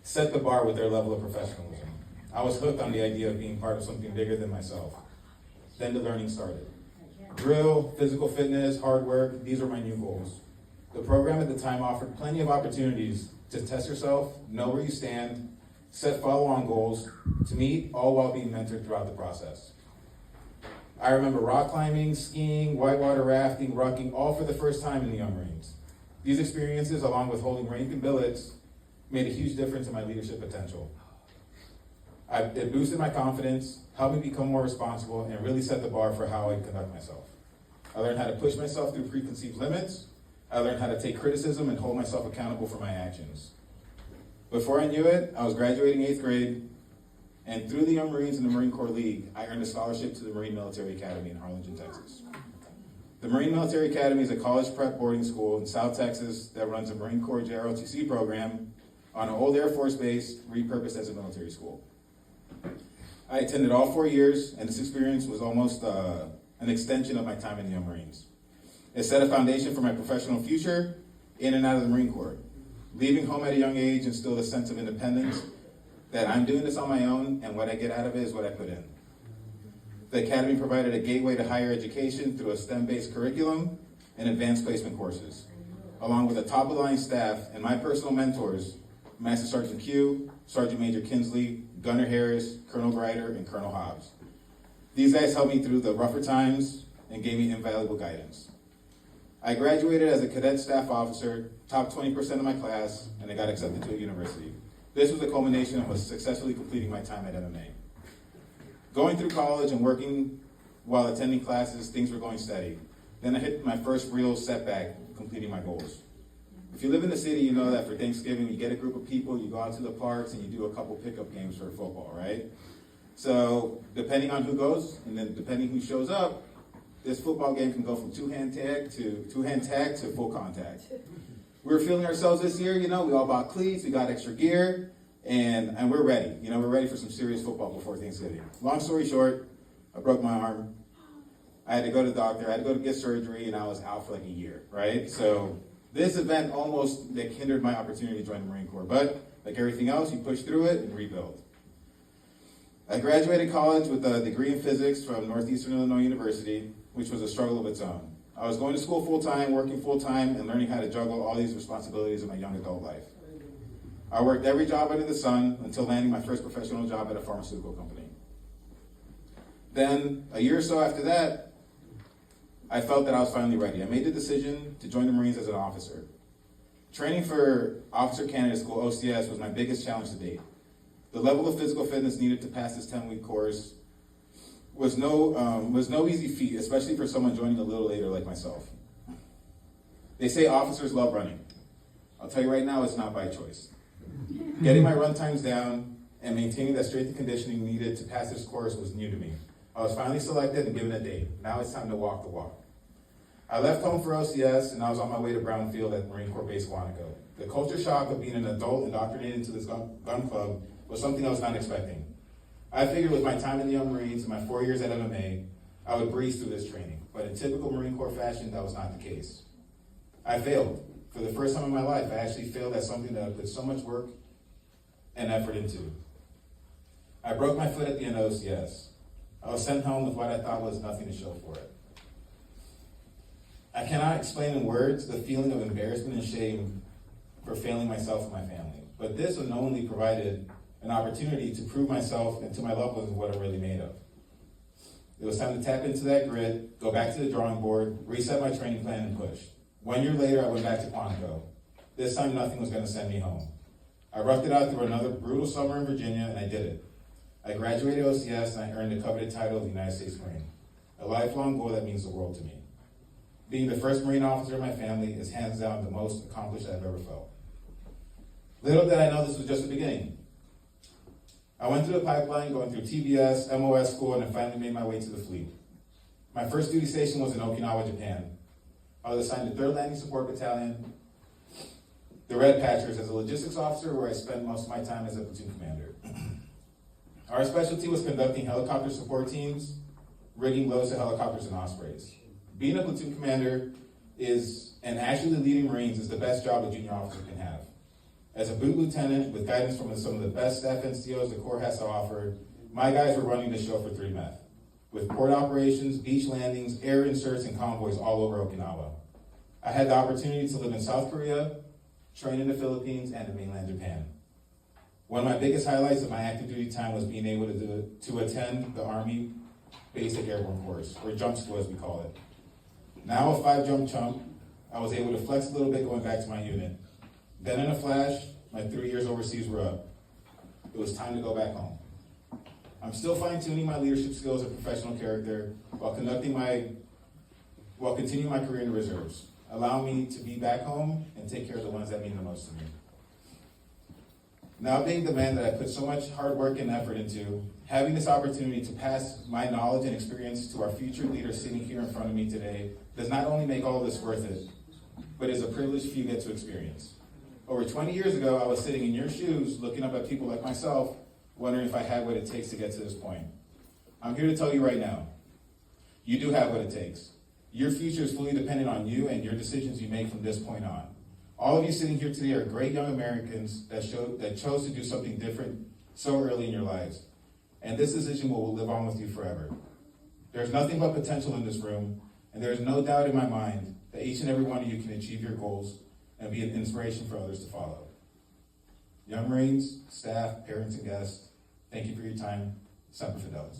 set the bar with their level of professionalism. I was hooked on the idea of being part of something bigger than myself. Then the learning started. Drill, physical fitness, hard work, these were my new goals. The program at the time offered plenty of opportunities to test yourself, know where you stand, set follow-on goals, to meet, all while being mentored throughout the process. I remember rock climbing, skiing, whitewater rafting, rucking, all for the first time in the Young Marines. These experiences, along with holding rank and billets, made a huge difference in my leadership potential. It boosted my confidence, helped me become more responsible, and really set the bar for how I conduct myself. I learned how to push myself through preconceived limits. I learned how to take criticism and hold myself accountable for my actions. Before I knew it, I was graduating 8th grade, and through the Young Marines and the Marine Corps League, I earned a scholarship to the Marine Military Academy in Harlingen, Texas. The Marine Military Academy is a college prep boarding school in South Texas that runs a Marine Corps JROTC program on an old Air Force base repurposed as a military school. I attended all 4 years, and this experience was almost an extension of my time in the Young Marines. It set a foundation for my professional future in and out of the Marine Corps. Leaving home at a young age instilled a sense of independence, that I'm doing this on my own, and what I get out of it is what I put in. The Academy provided a gateway to higher education through a STEM-based curriculum and advanced placement courses, along with a top-of-the-line staff and my personal mentors, Master Sergeant Q, Sergeant Major Kinsley, Gunner Harris, Colonel Grider, and Colonel Hobbs. These guys helped me through the rougher times and gave me invaluable guidance. I graduated as a cadet staff officer, top 20% of my class, and I got accepted to a university. This was the culmination of successfully completing my time at MMA. Going through college and working while attending classes, things were going steady. Then I hit my first real setback, completing my goals. If you live in the city, you know that for Thanksgiving, you get a group of people, you go out to the parks, and you do a couple pickup games for football, right? So depending on who goes, and then depending who shows up, this football game can go from two-hand tag to full contact. We were feeling ourselves this year, we all bought cleats, we got extra gear, and we're ready. We're ready for some serious football before Thanksgiving. Long story short, I broke my arm. I had to go to the doctor, I had to go to get surgery, and I was out for like a year, right? So this event almost hindered my opportunity to join the Marine Corps, but like everything else, you push through it and rebuild. I graduated college with a degree in physics from Northeastern Illinois University, which was a struggle of its own. I was going to school full-time, working full-time, and learning how to juggle all these responsibilities in my young adult life. I worked every job under the sun until landing my first professional job at a pharmaceutical company. Then, a year or so after that, I felt that I was finally ready. I made the decision to join the Marines as an officer. Training for Officer Candidate School, OCS, was my biggest challenge to date. The level of physical fitness needed to pass this 10-week course was no easy feat, especially for someone joining a little later like myself. They say officers love running. I'll tell you right now, it's not by choice. Getting my run times down and maintaining that strength and conditioning needed to pass this course was new to me. I was finally selected and given a date. Now it's time to walk the walk. I left home for OCS, and I was on my way to Brownfield at Marine Corps Base Quantico. The culture shock of being an adult indoctrinated into this gun club was something I was not expecting. I figured with my time in the Young Marines and my 4 years at MMA, I would breeze through this training. But in typical Marine Corps fashion, that was not the case. I failed. For the first time in my life, I actually failed at something that I put so much work and effort into. I broke my foot at the end of OCS. I was sent home with what I thought was nothing to show for it. I cannot explain in words the feeling of embarrassment and shame for failing myself and my family. But this unknowingly provided an opportunity to prove myself and to my loved ones what I'm really made of. It was time to tap into that grit, go back to the drawing board, reset my training plan, and push. 1 year later, I went back to Quantico. This time, nothing was going to send me home. I roughed it out through another brutal summer in Virginia, and I did it. I graduated OCS, and I earned the coveted title of the United States Marine, a lifelong goal that means the world to me. Being the first Marine officer in my family is hands down the most accomplished I've ever felt. Little did I know this was just the beginning. I went through the pipeline, going through TBS, MOS school, and I finally made my way to the fleet. My first duty station was in Okinawa, Japan. I was assigned to 3rd Landing Support Battalion, the Red Patchers, as a logistics officer, where I spent most of my time as a platoon commander. Our specialty was conducting helicopter support teams, rigging loads to helicopters and Ospreys. Being a platoon commander and actually leading Marines is the best job a junior officer can have. As a boot lieutenant with guidance from some of the best staff NCOs the Corps has to offer, my guys were running the show for 3 Meth, with port operations, beach landings, air inserts, and convoys all over Okinawa. I had the opportunity to live in South Korea, train in the Philippines, and in mainland Japan. One of my biggest highlights of my active duty time was being able to attend the Army Basic Airborne Course, or jump school as we call it. Now a 5-jump chump, I was able to flex a little bit going back to my unit. Then in a flash, my 3 years overseas were up. It was time to go back home. I'm still fine-tuning my leadership skills and professional character while continuing my career in the reserves, allowing me to be back home and take care of the ones that mean the most to me. Now being the man that I put so much hard work and effort into, having this opportunity to pass my knowledge and experience to our future leaders sitting here in front of me today does not only make all this worth it, but is a privilege few get to experience. Over 20 years ago, I was sitting in your shoes, looking up at people like myself, wondering if I had what it takes to get to this point. I'm here to tell you right now, you do have what it takes. Your future is fully dependent on you and your decisions you make from this point on. All of you sitting here today are great young Americans that chose to do something different so early in your lives. And this decision will live on with you forever. There's nothing but potential in this room, and there is no doubt in my mind that each and every one of you can achieve your goals and be an inspiration for others to follow. Young Marines, staff, parents, and guests, thank you for your time. Semper Fidelis.